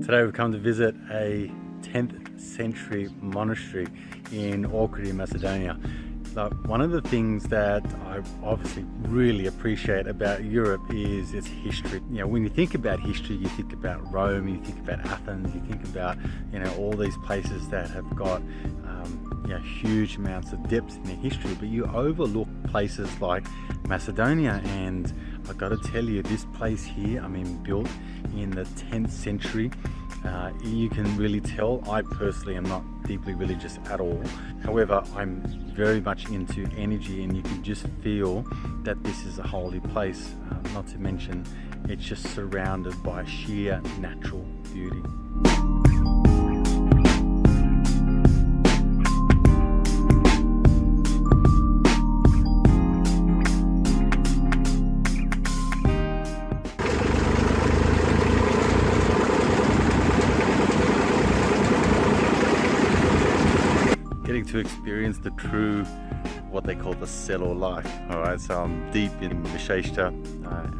Today we've come to visit a 10th century monastery in Macedonia. So one of the things that I obviously really appreciate about Europe is its history. You know, when you think about history, you think about Rome, you think about Athens, you think about, you know, all these places that have got huge amounts of depth in their history, but you overlook places like Macedonia. And I got to tell you, this place here, I mean, built in the 10th century, you can really tell. I personally am not deeply religious at all. However, I'm very much into energy, and you can just feel that this is a holy place. Not to mention, it's just surrounded by sheer natural beauty. Getting to experience the true, what they call the cellar life. All right, so I'm deep in Macedonia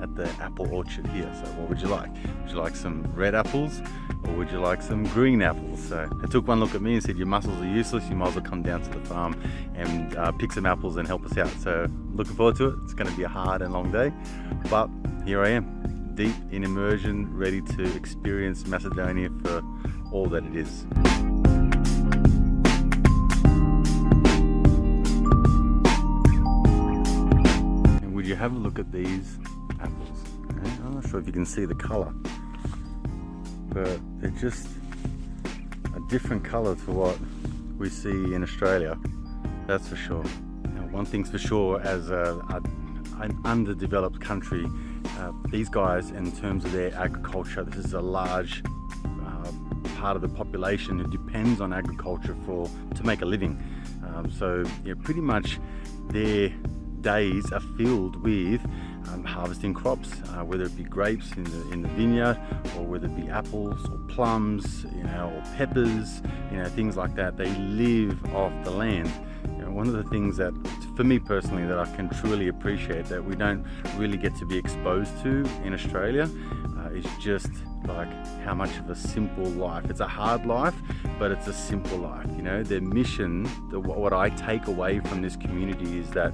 at the apple orchard here. So what would you like? Would you like some red apples, or would you like some green apples? So they took one look at me and said, your muscles are useless, you might as well come down to the farm and pick some apples and help us out. So looking forward to it. It's going to be a hard and long day, but here I am, deep in immersion, ready to experience Macedonia for all that it is. You have a look at these apples. Okay? I'm not sure if you can see the color, but they're just a different color to what we see in Australia, that's for sure. Now, one thing's for sure, as an underdeveloped country, these guys, in terms of their agriculture, this is a large part of the population who depends on agriculture to make a living. So pretty much their days are filled with harvesting crops, whether it be grapes in the vineyard, or whether it be apples or plums, or peppers, things like that. They live off the land. One of the things that, for me personally, that I can truly appreciate that we don't really get to be exposed to in Australia is just like how much of a simple life. It's a hard life, but it's a simple life. Their mission, what I take away from this community is that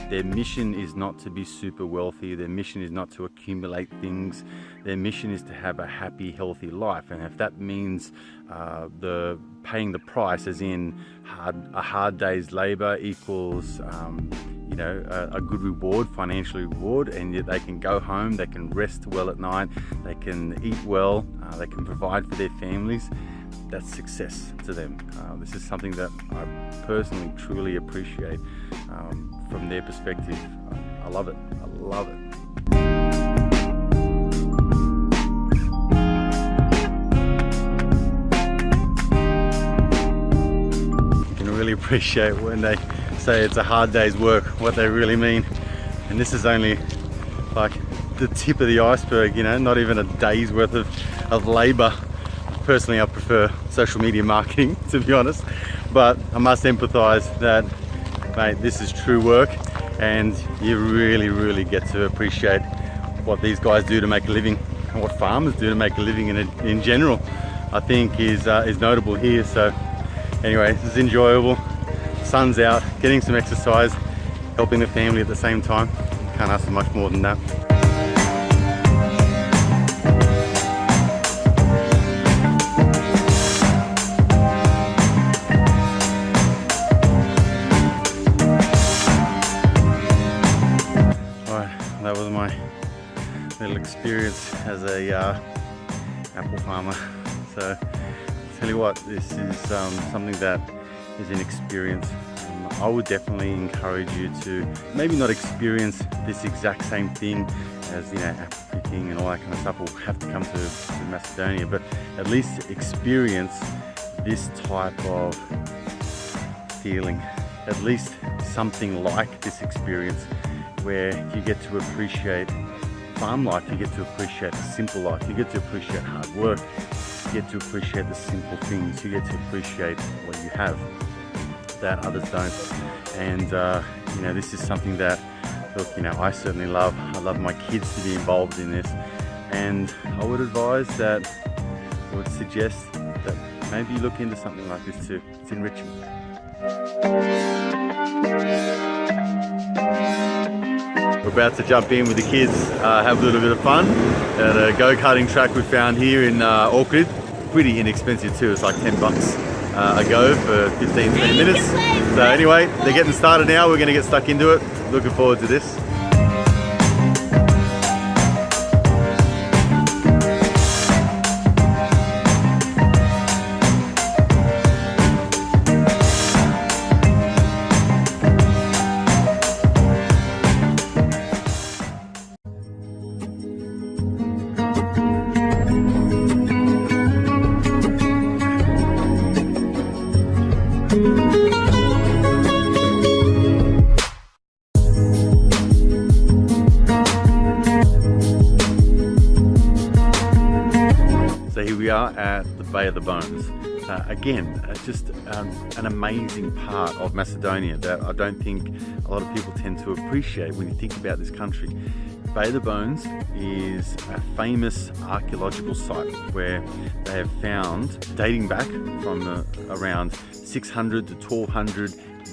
their mission is not to be super wealthy. Their mission is not to accumulate things. Their mission is to have a happy, healthy life. And if that means paying the price, as in a hard day's labor equals a good reward, financial reward, and yet they can go home, they can rest well at night, they can eat well, they can provide for their families, that's success to them. This is something that I personally truly appreciate from their perspective. I love it. I love it. You can really appreciate when they say it's a hard day's work, what they really mean. And this is only like the tip of the iceberg, not even a day's worth of labor. Personally, I prefer social media marketing, to be honest, but I must empathize that, mate, this is true work, and you really, really get to appreciate what these guys do to make a living, and what farmers do to make a living in general, I think is notable here. So anyway, this is enjoyable. Sun's out, getting some exercise, helping the family at the same time. Can't ask for much more than that. Alright, that was my little experience as a apple farmer. So tell you what, this is something that is an experience. I would definitely encourage you to maybe not experience this exact same thing as apple picking and all that kind of stuff, or have to come to Macedonia, but at least experience this type of feeling, at least something like this experience, where you get to appreciate farm life, you get to appreciate the simple life, you get to appreciate hard work, you get to appreciate the simple things, you get to appreciate what you have that others don't. And this is something that, look, I certainly love. I love my kids to be involved in this, and I would advise that would suggest that maybe you look into something like this too. It's enriching. We're about to jump in with the kids, have a little bit of fun at a go-karting track we found here in Auckland. Pretty inexpensive too, it's like 10 bucks a go for 15-20 minutes. So anyway, they're getting started now, we're going to get stuck into it. Looking forward to this. So here we are at the Bay of the Bones. Again, just an amazing part of Macedonia that I don't think a lot of people tend to appreciate when you think about this country. Bay of the Bones is a famous archaeological site where they have found, dating back from around 600 to 1200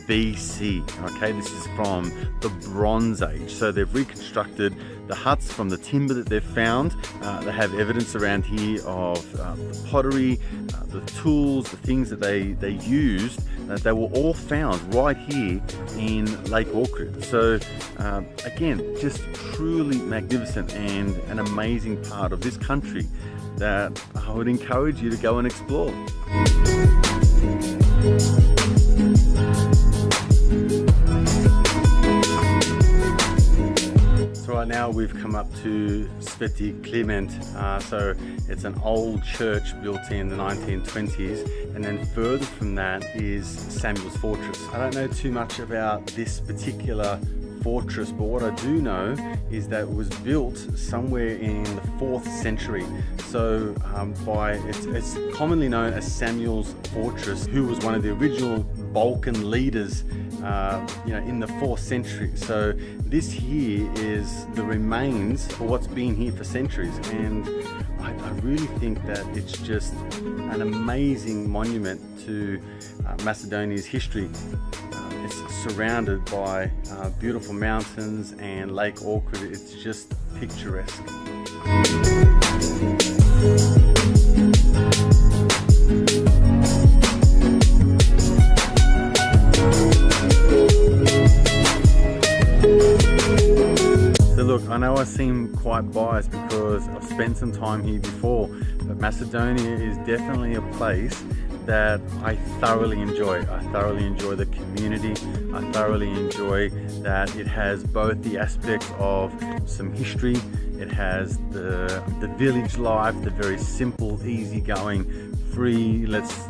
BC. Okay, this is from the Bronze Age. So they've reconstructed the huts from the timber that they've found. They have evidence around here of the pottery, the tools, the things that they used. They were all found right here in Lake Auckland. So again, just truly magnificent and an amazing part of this country that I would encourage you to go and explore. So right now we've come up to Sveti Clement, so it's an old church built in the 1920s, and then further from that is Samuel's Fortress. I don't know too much about this particular fortress, but what I do know is that it was built somewhere in the 4th century. So it's commonly known as Samuel's Fortress, who was one of the original Balkan leaders in the 4th century. So this here is the remains of what's been here for centuries, and I really think that it's just an amazing monument to Macedonia's history. It's surrounded by beautiful mountains and Lake Auckland. It's just picturesque. So look, I know I seem quite biased because I've spent some time here before, but Macedonia is definitely a place that I thoroughly enjoy. I thoroughly enjoy the community. I thoroughly enjoy that it has both the aspects of some history, it has the village life, the very simple, easygoing, free, let's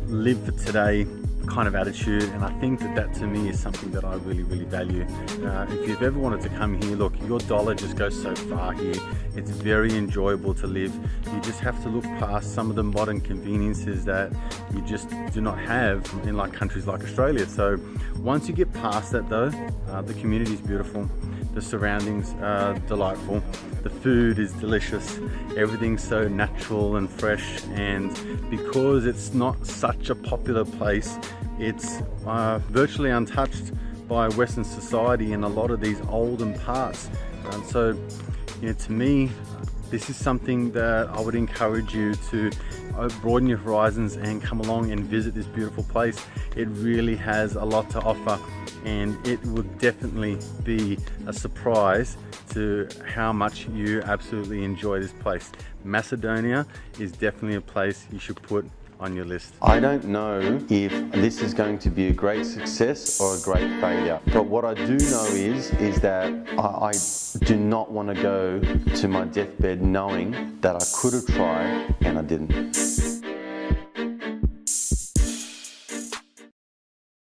live for today kind of attitude, and I think that to me is something that I really value. If you've ever wanted to come here, look, your dollar just goes so far here. It's very enjoyable to live. You just have to look past some of the modern conveniences that you just do not have in like countries like Australia. So once you get past that though, the community is beautiful, the surroundings are delightful, the food is delicious, everything's so natural and fresh, and because it's not such a popular place, it's virtually untouched by Western society in a lot of these olden parts. So to me, this is something that I would encourage you to broaden your horizons and come along and visit this beautiful place. It really has a lot to offer, and it would definitely be a surprise to how much you absolutely enjoy this place. Macedonia is definitely a place you should put on your list. I don't know if this is going to be a great success or a great failure, but what I do know is that I do not want to go to my deathbed knowing that I could have tried and I didn't.